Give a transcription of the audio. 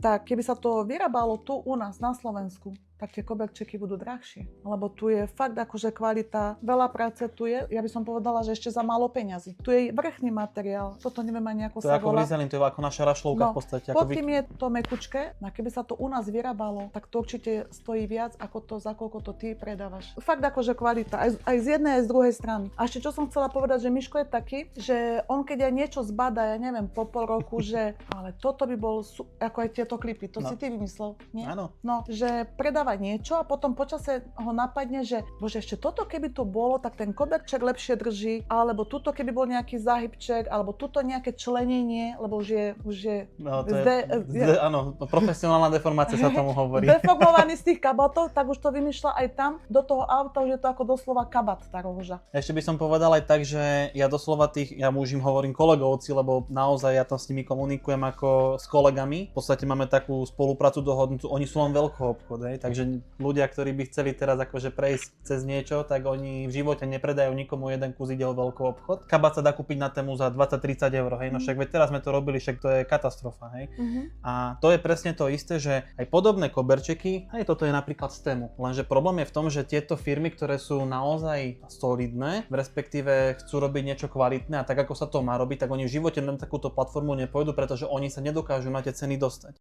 tak keby sa to vyrábalo tu u nás na Slovensku, tak tie koberčeky budú drahšie. Lebo tu je fakt akože kvalita, veľa práce tu je, ja by som povedala, že ešte za málo peňazí. Tu je vrchný materiál, toto neviem ani ako To je sa ako volá. Vlizelin, to je ako naša rašľovka v podstate. Ako Pod tým je to mekučké, a keby sa to u nás vyrábalo, tak to určite stojí viac, ako to, za koľko to ty predávaš. Fakt akože kvalita, aj z jednej, aj z druhej strany. A ešte čo som chcela povedať, že Miško je taký, že on keď aj niečo zbadá, ja neviem, po pol roku, že ale toto by bol, ako aj tieto klipy, to si ty vymyslel, nie? Áno. No, že predáva niečo a potom počase ho napadne, že bože, ešte toto keby to bolo, tak ten koberček lepšie drží, alebo tuto keby bol nejaký záhybček, alebo tuto nejaké členenie, lebo už je No, to je áno, profesionálna deformácia sa tomu hovorí. deformovaný z tých kabátov, tak už to vymýšľa aj tam do toho auta, už je to ako doslova kabát tá roža. Ešte by som povedal aj tak, že ja doslova ja už im hovorím kolegovci, lebo naozaj ja tam s nimi komunikujem ako s kolegami. V podstate máme takú spoluprácu dohodnutú, oni sú len veľkoobchod, takže ľudia, ktorí by chceli teraz akože prejsť cez niečo, tak oni v živote nepredajú nikomu jeden kus, ide o veľkoobchod. Kabát sa dá kúpiť na tému za 20-30 eur, hej, no však veď teraz sme to robili, však to je katastrofa, hej. A to je presne to isté, že aj podobné koberčeky, aj toto je napríklad z tému, lenže problém je v tom, že tieto firmy, ktoré sú naozaj solidné, respektíve chcú robiť niečo kvalitné a tak ako sa to má robiť, tak oni v živote na takúto platformu nepôjdu, pretože oni sa nedokážu na tie ceny dostať.